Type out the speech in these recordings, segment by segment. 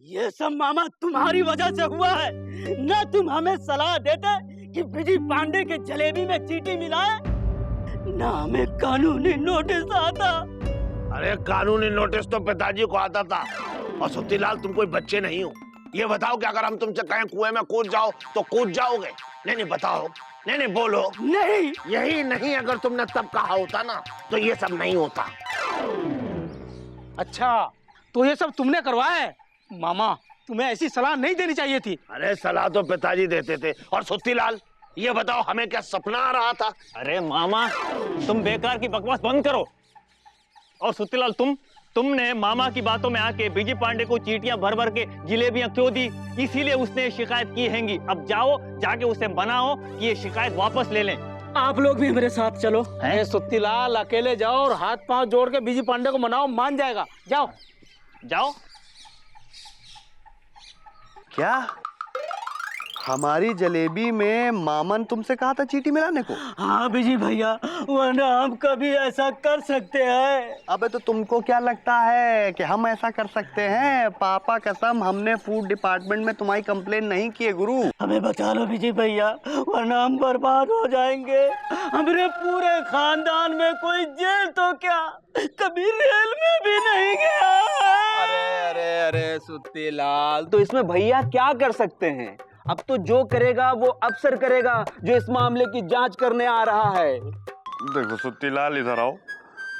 ये सब मामा तुम्हारी वजह से हुआ है। ना तुम हमें सलाह देते कि विजय पांडे के जलेबी में चींटी मिलाए, ना हमें कानूनी नोटिस आता। अरे कानूनी नोटिस तो पिताजी को आता था। और सुत्तीलाल तुम कोई बच्चे नहीं हो। ये बताओ कि अगर हम तुमसे कहें कुएं में कूद जाओ तो कूद जाओगे? नहीं बताओ, नहीं बोलो। नहीं, यही नहीं अगर तुमने तब कहा होता ना तो ये सब नहीं होता। अच्छा, तो ये सब तुमने करवाया है? मामा, तुम्हें ऐसी सलाह नहीं देनी चाहिए थी। अरे सलाह तो पिताजी देते थे। और सुत्तीलाल ये बताओ हमें क्या सपना आ रहा था? अरे मामा, तुम बेकार की बकवास बंद करो। और सुत्तीलाल, तुमने मामा की बातों में आके विजय पांडे को चीटियां भर भर के जिलेबियां क्यों दी? इसीलिए उसने शिकायत की हैंगी। अब जाओ, जाके उसे मनाओ कि ये शिकायत वापस ले लें। आप लोग भी मेरे साथ चलो। सुत्तीलाल, अकेले जाओ और हाथ पांव जोड़ के विजय पांडे को मनाओ, मान जाएगा। जाओ जाओ। क्या हमारी जलेबी में मामन तुमसे कहा था चींटी मिलाने को? हाँ विजय भैया, वरना हम कभी ऐसा कर सकते हैं। अबे तो तुमको क्या लगता है कि हम ऐसा कर सकते हैं? पापा कसम, हमने फूड डिपार्टमेंट में तुम्हारी कंप्लेन नहीं की है गुरु। हमें बचा लो विजय भैया, वरना हम बर्बाद हो जाएंगे। हमारे पूरे खानदान में कोई जेल तो क्या, कभी रेल में भी नहीं गया। अरे सुत्तीलाल, तो इसमें भैया क्या कर सकते हैं? अब तो जो करेगा वो अफसर करेगा, जो इस मामले की जांच करने आ रहा है। देखो सुत्तीलाल, इधर आओ,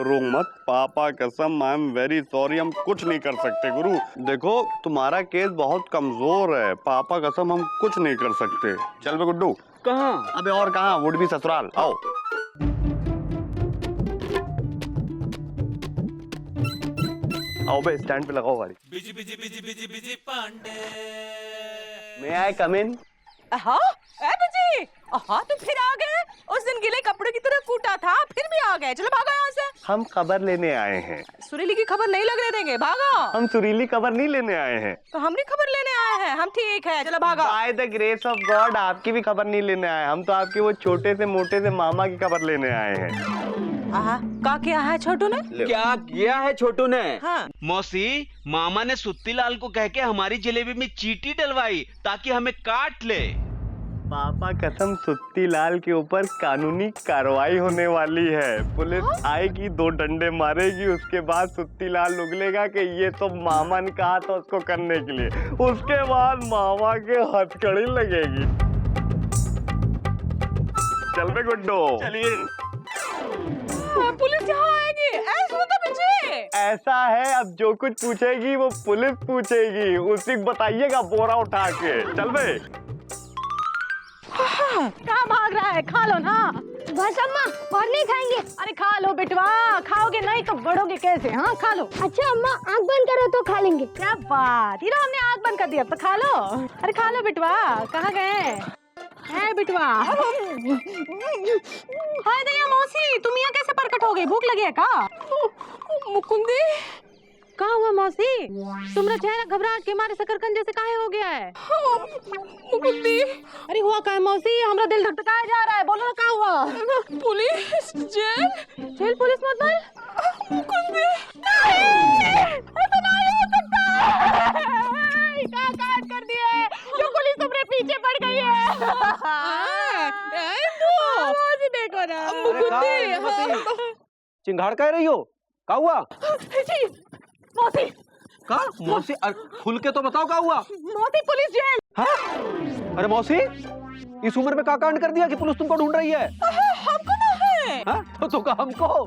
रो मत। पापा कसम, आई एम वेरी सॉरी, हम कुछ नहीं कर सकते गुरु। देखो तुम्हारा केस बहुत कमजोर है, पापा कसम हम कुछ नहीं कर सकते। चल बे गुड्डू। कहाँ? अबे और कहाँ, वुड भी ससुराल। आओ आओ बे, स्टैंड पे लगाओ गाड़ी। बिजी पांडे। मैं आई कम इन? हाँ, तुम फिर आ गए। उस दिन गीले कपड़े की तरह कूटा था, फिर भी आ गए। चलो भागो यहाँ से। हम खबर लेने आए हैं। सुरीली की खबर नहीं लगने देंगे, भागो। हम सुरीली खबर नहीं लेने आए हैं। तो हम भी खबर लेने आए हैं। हम ठीक है, चलो भागो। By the grace of God आपकी भी खबर नहीं लेने आए, हम तो आपके वो छोटे से मोटे से मामा की खबर लेने आए हैं। क्या किया है छोटू ने? क्या किया है छोटू ने? हाँ। मौसी, मामा ने सुत्तीलाल को कह के हमारी जलेबी में चींटी डलवाई ताकि हमें काट ले। पापा कसम, सुत्तीलाल के ऊपर कानूनी कार्रवाई होने वाली है। पुलिस आएगी, 2 डंडे मारेगी, उसके बाद सुत्तीलाल उगलेगा कि ये तो मामा ने कहा था उसको करने के लिए। उसके बाद मामा के हथकड़ी लगेगी। चल बे गुड्डो। चलिए। पुलिस यहाँ आएगी, ऐसा तो पीछे। ऐसा है, अब जो कुछ पूछेगी वो पुलिस पूछेगी, उसी बताइएगा बोरा उठा के। चल बे। कहाँ भाग रहा है? खा लो ना। बस अम्मा, और नहीं खाएंगे? अरे खा लो बेटवा, खाओगे नहीं तो बढ़ोगे कैसे? हाँ खा लो। अच्छा अम्मा, आँख बंद करो तो खा लेंगे। क्या बात, ये हमने आँख बंद कर दी, अब तो खा लो। अरे खा लो बेटवा, कहाँ गए है बेटवा? हाय दया मौसी, तुम यहाँ कैसे प्रकट हो गई? भूख लगी है का? मुकुंदी, कहाँ हुआ मौसी? तुम्हारा चेहरा घबराहट के मारे शकरकंद जैसे काहे हो गया है? मुकुंदी, अरे हुआ क्या है मौसी? हमारा दिल धड़धड़ाया जा रहा है, बोलो ना क्या हुआ? Police, jail. जेल पुलिस मतलब? मुकुंदी, ऐसा नहीं हो सकता। क्या काट कर दिया है? जो पुलिस तुम्हारे पीछे पड़ गई है। मौसी देखो ना। मुकुंदी, चिंगाड़ कह रही हो? क्या हुआ? मौसी, का मौसी, खुल के तो बताओ क्या हुआ? मौसी पुलिस जेल। हाँ? अरे मौसी, इस उम्र में क्या कांड कर दिया कि पुलिस तुमको ढूंढ रही है? हमको ना है। हाँ? तो का हमको?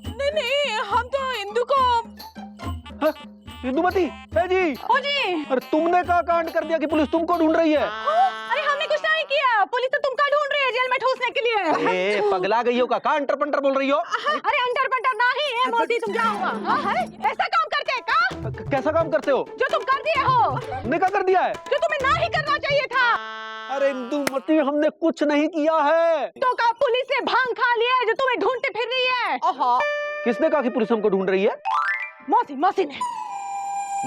नहीं, हम तो इंदु को। हाँ? इंदुमती, जी। ओ जी। अरे तुमने क्या कांड कर दिया कि पुलिस तुमको ढूंढ रही है? अरे हमने कुछ नहीं किया, पुलिस तो तुमको ढूंढ रही है जेल में ठूसने के लिए। ए, पगला गई हो का अंटर पंटर बोल रही हो? अरे अंटर पंटर नहीं है मौसी, तुम क्या हुआ? ऐसा काम करके का? कैसा काम करते हो? जो तुम कर दिए हो। तुमने क्या कर दिया है? जो तुम्हें ना ही करना चाहिए था। अरे इंदुमती, हमने कुछ नहीं किया है। तो का पुलिस ने भांग खा लिया है जो तुम्हें ढूंढते फिर रही है। किसने कहा कि पुलिस हमको ढूंढ रही है? मौसी, मौसी ने।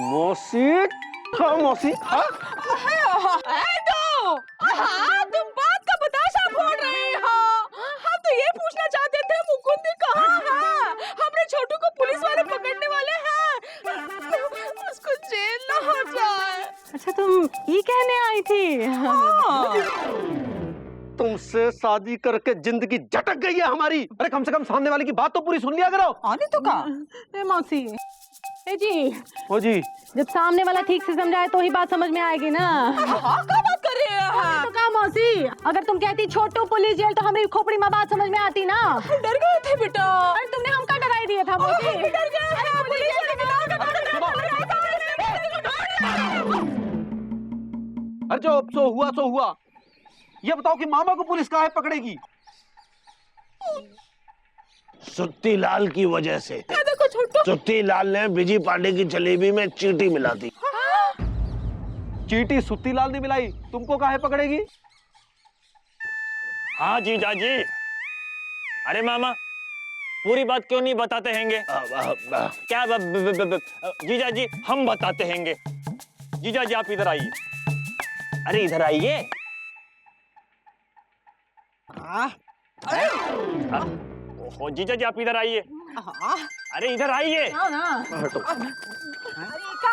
मौसी? हाँ मौसी। हाँ? तुम बात का बताशा फोड़ रही हो। हम तो ये पूछना चाहते थे मुकुंदी कहाँ है? हमने छोटू को पुलिस वाले पकड़ने वाले हैं, उसको जेल ना हो जाए। अच्छा तुम ये कहने आई थी? तुमसे शादी करके जिंदगी झटक गई है हमारी। अरे कम से कम सामने वाले की बात तो पूरी सुन लिया करो। आने तो का मौसी जी, ओ जी, जब सामने वाला ठीक से समझाए तो ही बात समझ में आएगी ना। हाँ, क्या बात कर रही है? तो क्या मौसी, अगर तुम कहती छोटू पुलिस जेल तो हमें खोपड़ी में बात समझ में आती ना। डर गए थे बेटा। अरे तुमने हमका डराई दिया था मौसी। डर गए थे पुलिस जेल के अरे जो सो हुआ सो हुआ। ये बताओ कि मामा को पुलिस काहे पकड़ेगी? सुत्ती लाल की वजह से। सुत्ती लाल ने बिजी पांडे की जलेबी में चींटी मिला दी। चींटी सुत्ती लाल ने मिलाई, तुमको काहे पकड़ेगी? हाँ जीजा जी। अरे मामा, पूरी बात क्यों नहीं बताते हैंगे? क्या जीजा जी, हम बताते हैंगे। जीजा जी आप इधर आइए। अरे इधर आइए। ओहो जीजा जी आप इधर आइए। अरे इधर आइए। क्या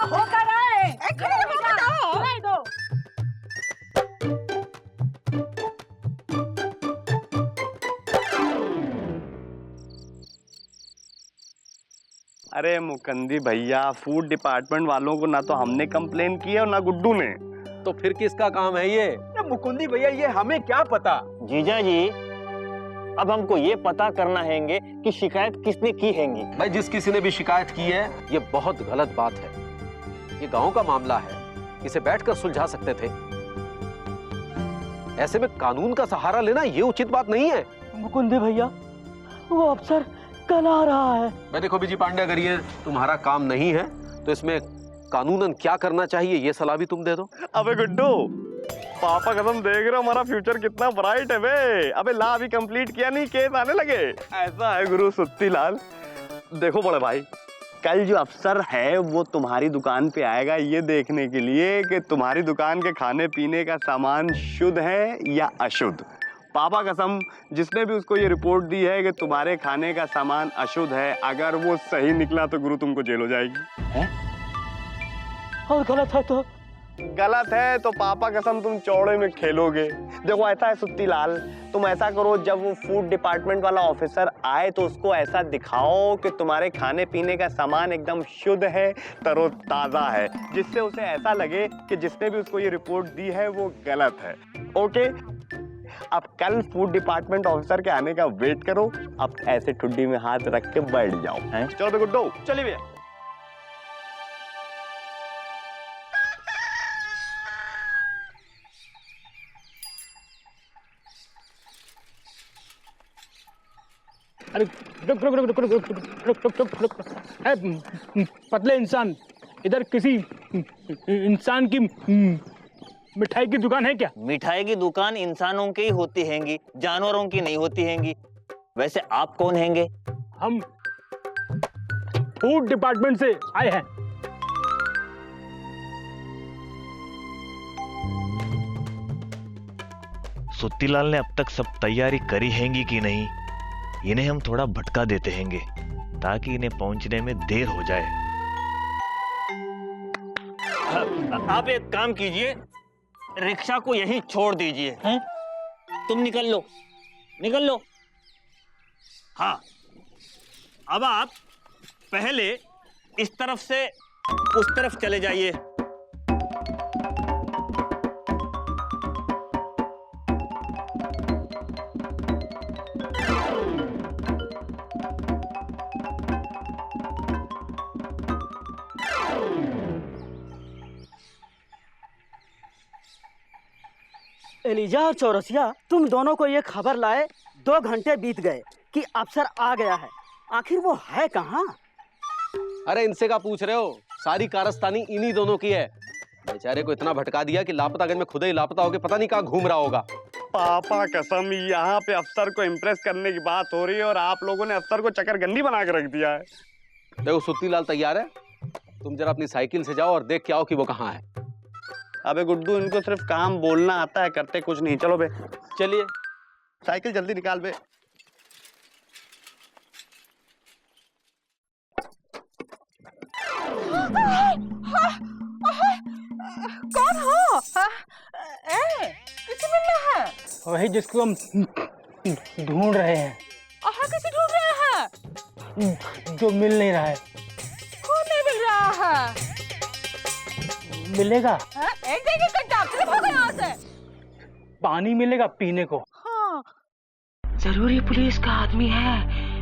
हो कर रहा है? सुनाई दो। अरे मुकंदी भैया, फूड डिपार्टमेंट वालों को ना तो हमने कंप्लेन की है और ना गुड्डू ने। तो फिर किसका काम है ये? मुकुंदी भैया, ये हमें क्या पता। जीजा जी अब हमको ये पता करना हैंगे कि शिकायत किसने की हैंगी। भाई जिस किसी ने भी शिकायत की है ये बहुत गलत बात है। ये गांव का मामला है, इसे बैठकर सुलझा सकते थे। ऐसे में कानून का सहारा लेना ये उचित बात नहीं है। मुकुंदी भैया, वो अफसर कल आ रहा है। मैं देखो विजय पांडे, अगर ये तुम्हारा काम नहीं है तो इसमें कानूनन क्या करना चाहिए ये सलाह भी तुम दे दो। अबे गुड्डू, पापा कसम देख रहे हो हमारा फ्यूचर कितना ब्राइट है बे। अबे ला अभी कंप्लीट किया नहीं, केस आने लगे। ऐसा है गुरु सुत्ती लाल। देखो बड़े भाई, कल जो अफसर है वो तुम्हारी दुकान पे आएगा ये देखने के लिए कि तुम्हारी दुकान के खाने पीने का सामान शुद्ध है या अशुद्ध। पापा कसम, जिसने भी उसको ये रिपोर्ट दी है कि तुम्हारे खाने का सामान अशुद्ध है, अगर वो सही निकला तो गुरु तुमको जेल हो जाएगी। है? और गलत है तो? गलत है तो पापा कसम तुम चौड़े में खेलोगे। देखो ऐसा है सुत्ती लाल, तुम ऐसा करो, जब वो फूड डिपार्टमेंट वाला ऑफिसर आए तो उसको ऐसा दिखाओ कि तुम्हारे खाने पीने का सामान एकदम शुद्ध है, तरोताजा है, जिससे उसे ऐसा लगे कि जिसने भी उसको ये रिपोर्ट दी है वो गलत है। ओके, अब कल फूड डिपार्टमेंट ऑफिसर के आने का वेट करो। अब ऐसे ठुड्डी में हाथ रख के बैठ जाओ। चलो बे गुड्डू, चलिए भैया। अरे रुक रुक रुक रुक रुक रुक रुक रुक रुक रुक। पतले इंसान, इधर किसी इंसान की मिठाई की दुकान है क्या? मिठाई की दुकान इंसानों की ही होती हैंगी, जानवरों की नहीं होती हैंगी। वैसे आप कौन हैंगे? हम फूड डिपार्टमेंट से आए हैं। सुत्तीलाल ने अब तक सब तैयारी करी हैंगी कि नहीं, इन्हें हम थोड़ा भटका देते हैंगे ताकि इन्हें पहुंचने में देर हो जाए। आप एक काम कीजिए, रिक्शा को यहीं छोड़ दीजिए। हैं? तुम निकल लो, निकल लो। हाँ, अब आप पहले इस तरफ से उस तरफ चले जाइए। एलिजा और चौरसिया, तुम दोनों को ये खबर लाए 2 घंटे बीत गए कि अफसर आ गया है। आखिर वो है कहाँ? अरे इनसे क्या पूछ रहे हो, सारी कारस्तानी इन्हीं दोनों की है। बेचारे को इतना भटका दिया कि लापतागंज में खुद ही लापता होके पता नहीं कहाँ घूम रहा होगा। पापा कसम, यहाँ पे अफसर को इम्प्रेस करने की बात हो रही है और आप लोगों ने अफसर को चक्करगंदी बना के रख दिया है। देखो सुत्ती लाल तैयार है, तुम जरा अपनी साइकिल से जाओ और देख के आओ कि वो कहाँ है। अबे गुड्डू, इनको सिर्फ काम बोलना आता है, करते कुछ नहीं। चलो बे, चलिए साइकिल जल्दी निकाल बे। भाई जिसको हम ढूंढ रहे हैं। किसे ढूंढ रहे हैं? जो मिल नहीं रहा है। कौन नहीं मिल रहा है? मिलेगा। एक जगह कट्टा, चलो भागो यहाँ से। पानी मिलेगा पीने को। हाँ। जरूर ये पुलिस का आदमी है,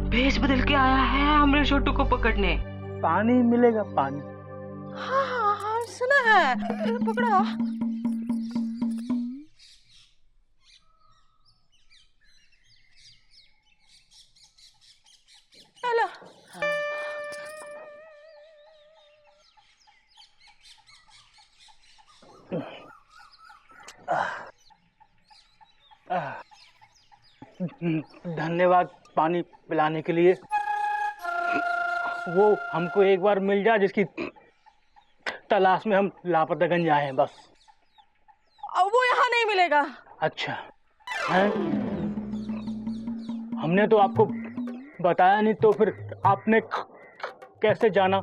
भेष बदल के आया है हमरे छोटू को पकड़ने। पानी मिलेगा पानी। हाँ हाँ हाँ सुना है, पकड़ा। हेलो। धन्यवाद पानी पिलाने के लिए। वो हमको एक बार मिल जाए जिसकी तलाश में हम लापतागंज आए हैं बस। वो यहाँ नहीं मिलेगा। अच्छा है? हमने तो आपको बताया नहीं, तो फिर आपने कैसे जाना?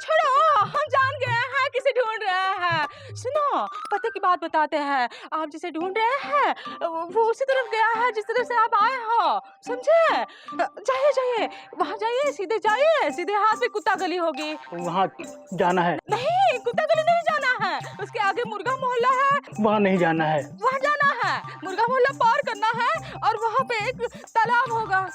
छोड़ो, हम जान गए हैं किसे ढूंढ रहे हैं। सुनो, पता की बात बताते हैं। आप जिसे ढूंढ रहे हैं वो उसी तरफ गया है जिस तरफ से आप आए हो, समझे? जाइए जाइए, वहाँ जाइए, सीधे जाइए, सीधे हाथ में कुत्ता गली होगी, वहाँ जाना है। नहीं, कुत्ता गली नहीं जाना है, उसके आगे मुर्गा मोहल्ला है, वहाँ नहीं जाना है। वहाँ जाना है, मुर्गा मोहल्ला पार करना है और वहाँ पे एक तालाब होगा,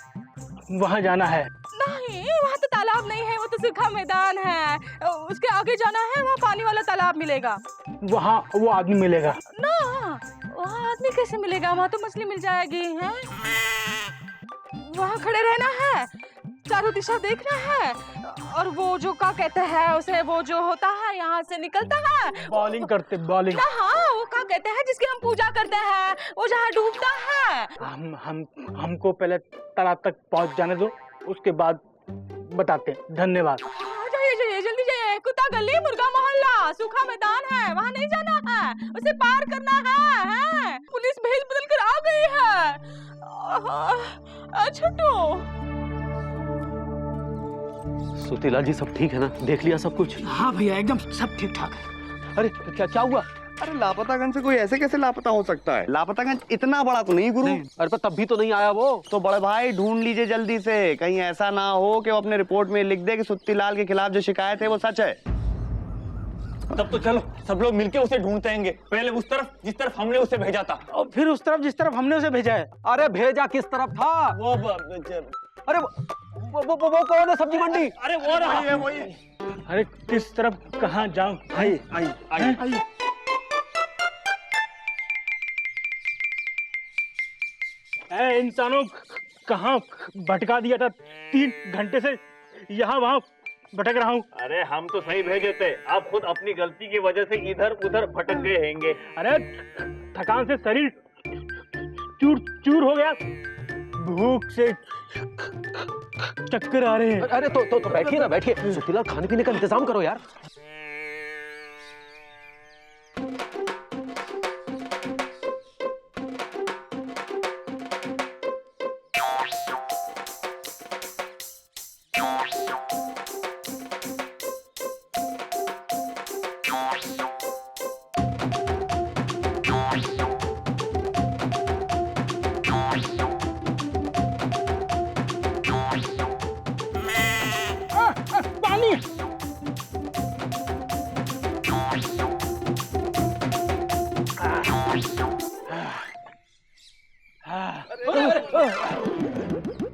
वहाँ जाना है। नहीं, वहाँ तो तालाब नहीं है, वो तो सूखा मैदान है, उसके आगे जाना है, वहाँ पानी वाला तालाब मिलेगा। वहाँ वो आदमी मिलेगा ना, वहाँ आदमी कैसे मिलेगा? वहाँ तो मछली मिल जाएगी। है वहाँ खड़े रहना है, चारों दिशा देखना है, और वो जो क्या कहते हैं उसे, वो जो होता है यहाँ से निकलता है, बॉलिंग करते, बॉलिंग। हाँ, वो क्या कहते हैं जिसकी हम पूजा करते हैं, वो जहाँ डूबता है। हमको पहले तालाब तक पहुँच जाने दो, उसके बाद बताते हैं। धन्यवाद। जाइए जाइए, जल्दी जाइए। कुत्ता गली, मुर्गा मोहल्ला, सूखा मैदान है, वहाँ नहीं जाना है, उसे पार करना है। पुलिस भेष बदल कर आ गई है। छोटू। सुतीलाल जी सब ठीक है ना? देख लिया सब कुछ? हाँ भैया, एकदम सब ठीक ठाक है। अरे क्या हुआ? अरे लापतागंज से कोई ऐसे कैसे लापता हो सकता है? लापतागंज इतना बड़ा तो नहीं गुरु। अरे पर तब भी तो नहीं आया वो। तो बड़े भाई ढूंढ लीजिए जल्दी से, कहीं ऐसा ना हो कि वो अपने रिपोर्ट में लिख दे कि सुत्तीलाल के खिलाफ जो शिकायत है वो सच है। तब तो चलो सब लोग मिलके उसे ढूंढते हैं। पहले उस तरफ जिस तरफ हमने उसे भेजा था, और फिर उस तरफ जिस तरफ हमने उसे भेजा है। अरे भेजा किस तरफ था? अरे वो कौन है? सब्जी मंडी? अरे वो रहा है, वही। अरे किस तरफ कहाँ जाऊं? आई इंसानों, कहाँ भटका दिया था? 3 घंटे से यहाँ वहाँ भटक रहा हूँ। अरे हम तो सही भेजे थे, आप खुद अपनी गलती की वजह से इधर उधर भटक गए हैंगे। अरे थकान से शरीर चूर चूर हो गया, भूख से चक्कर आ रहे हैं। अरे तो बैठिए ना, बैठिए। सुतीलाल, खाने पीने का इंतजाम करो यार।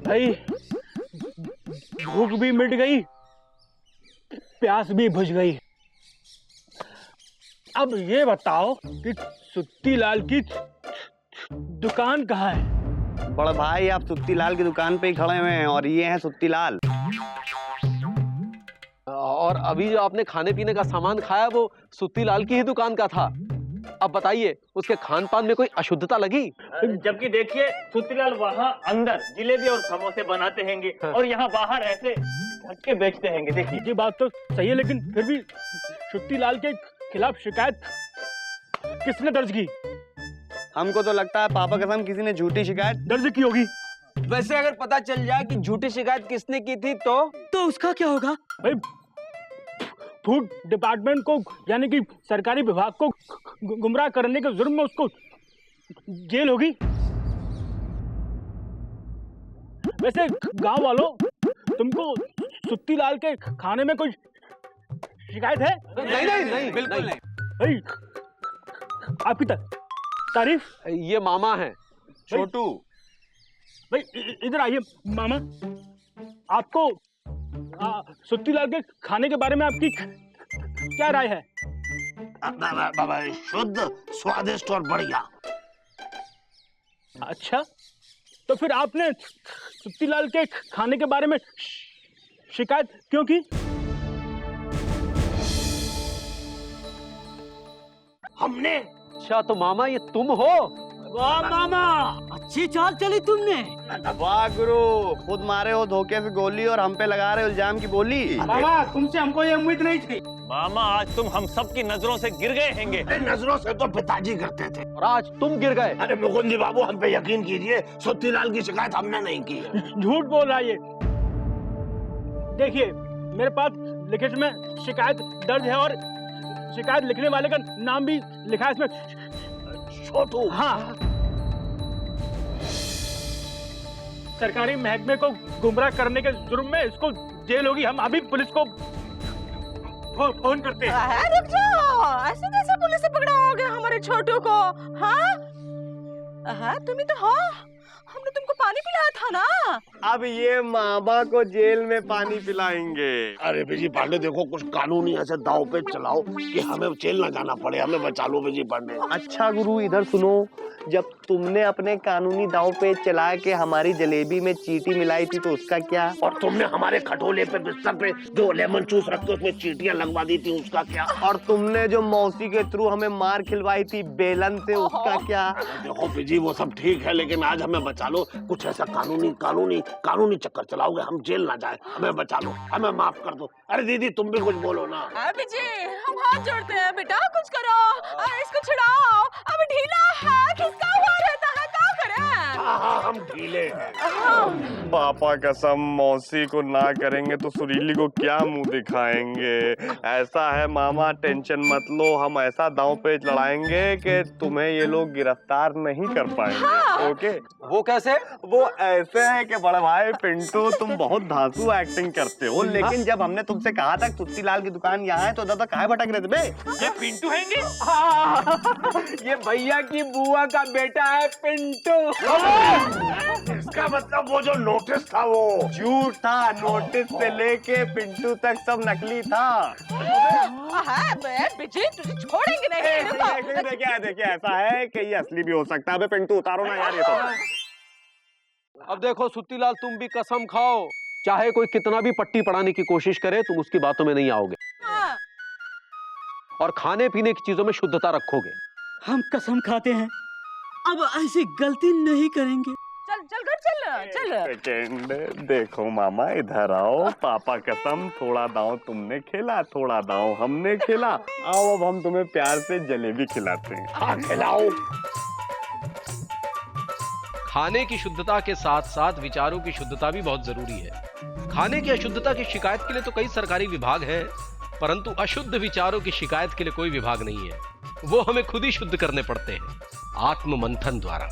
भाई भूख भी मिट गई, प्यास भी बुझ गई। अब ये बताओ कि सुत्तीलाल की दुकान कहाँ है? बड़े भाई आप सुत्तीलाल की दुकान पे ही खड़े हुए हैं, और ये हैं सुत्तीलाल। और अभी जो आपने खाने पीने का सामान खाया वो सुत्तीलाल की ही दुकान का था। अब बताइए, उसके खान पान में कोई अशुद्धता लगी? जबकि देखिए सुत्तीलाल वहाँ अंदर जिलेबी और समोसे बनाते हैंगे, और यहाँ बाहर ऐसे ढक के बेचते हैंगे। देखिए ये बात तो सही है, लेकिन फिर भी सुत्तीलाल के खिलाफ शिकायत किसने दर्ज की? हमको तो लगता है पापा कसम किसी ने झूठी शिकायत दर्ज की होगी। वैसे अगर पता चल जाए कि झूठी शिकायत किसने की थी तो उसका क्या होगा? भाई फूड डिपार्टमेंट को, यानी कि सरकारी विभाग को गुमराह करने के जुर्म में उसको जेल होगी। वैसे गांव वालों, तुमको सुत्ती लाल के खाने में कोई शिकायत है? नहीं नहीं नहीं बिल्कुल नहीं। भाई, आपकी तारीफ। ये मामा है छोटू। भाई इधर आइए मामा, आपको सुत्ती लाल के खाने के बारे में आपकी क्या राय है? शुद्ध, स्वादिष्ट और बढ़िया। अच्छा, तो फिर आपने सुत्ती लाल के खाने के बारे में शिकायत क्यों की? हमने। अच्छा, तो मामा ये तुम हो? वाह मामा, अच्छी चाल चली तुमने। वाह गुरु, खुद मारे हो धोखे से गोली और हम पे लगा रहे हो इल्जाम की बोली। मामा, तुमसे हमको ये उम्मीद नहीं थी। मामा, आज तुम हम सब की नजरों से गिर गए हैंगे। नजरों से तो पिताजी करते थे, और आज तुम गिर गए। अरे मुकुंद जी बाबू, हम पे यकीन कीजिए, सुत्ती लाल की शिकायत हमने नहीं की है। झूठ बोल रहा है ये। देखिए, मेरे पास लिखित में शिकायत दर्ज है और शिकायत लिखने वाले का नाम भी लिखा है इसमें, छोटू। हाँ, सरकारी महकमे को गुमराह करने के जुर्म में इसको जेल होगी। हम अभी पुलिस को फोन करते हैं। रुक जाओ, ऐसे कैसे पुलिस से पकड़ाओगे हमारे छोटू को? हाँ हाँ, तुम ही तो हो, हमने तुमको पानी पिलाया था ना। अब ये मामा को जेल में पानी पिलाएंगे। अरे बिजी पांडे, देखो कुछ कानूनी ऐसे दाव पे चलाओ कि हमें जेल ना जाना पड़े, हमें बचा लो बिजी पांडे। अच्छा गुरु, इधर सुनो, जब तुमने अपने कानूनी दाव पे चला के हमारी जलेबी में चींटी मिलाई थी तो उसका क्या? और तुमने हमारे खटोले पे बिस्तर पे जो लेमन जूस रखते उसमें चींटियां लगवा दी थी, उसका क्या? और तुमने जो मौसी के थ्रू हमें मार खिलवाई थी बेलन से, उसका क्या? देखो बिजी, वो सब ठीक है, लेकिन आज हमें बचा लो। कुछ ऐसा कानूनी चक्कर चलाओगे, हम जेल ना जाए, हमें बचा लो, हमें माफ कर दो। अरे दीदी, तुम भी कुछ बोलो ना। अभी जी, हम हाथ जोड़ते हैं बेटा, कुछ करो, अरे इसको छुड़ाओ, अभी ढीला है, खिसका हुआ रहता है, क्या करें? हाँ, हम ढीले हैं। पापा कसम, मौसी को ना करेंगे तो सुरीली को क्या मुंह दिखाएंगे? ऐसा है मामा, टेंशन मत लो, हम ऐसा दांव पे लड़ाएंगे कि तुम्हें ये लोग गिरफ्तार नहीं कर पाएंगे। हाँ। ओके? वो कैसे? वो ऐसे है कि बड़े भाई पिंटू, तुम बहुत धांसू एक्टिंग करते हो, लेकिन जब हमने तुमसे कहा था सुत्ती लाल की दुकान यहाँ है तो दादा काहे भटक रहे थे बे? ये पिंटू हैंगे? ये भैया की बुआ का बेटा है पिंटू। इसका मतलब वो जो नोटिस था वो झूठ था, नोटिस से लेके पिंटू तक सब नकली था। बिजी, तुझे छोड़ेंगे नहीं। देखिए ऐसा है कि ये असली भी हो सकता है। अबे पिंटू उतारो ना यार ये तो। अब देखो सुत्ती लाल, तुम भी कसम खाओ, चाहे कोई कितना भी पट्टी पड़ाने की कोशिश करे, तुम उसकी बातों में नहीं आओगे। हाँ। और खाने पीने की चीजों में शुद्धता रखोगे। हम कसम खाते हैं, अब ऐसी गलती नहीं करेंगे। चल चल घर चल चल। सेकंड, देखो मामा इधर आओ, पापा कसम, थोड़ा दांव तुमने खेला, थोड़ा दांव हमने खेला। आओ अब हम तुम्हें प्यार से जलेबी खिलाते हैं। हाँ, खिलाओ। खाने की शुद्धता के साथ साथ विचारों की शुद्धता भी बहुत जरूरी है। खाने की अशुद्धता की शिकायत के लिए तो कई सरकारी विभाग हैं, परंतु अशुद्ध विचारों की शिकायत के लिए कोई विभाग नहीं है। वो हमें खुद ही शुद्ध करने पड़ते हैं, आत्म मंथन द्वारा।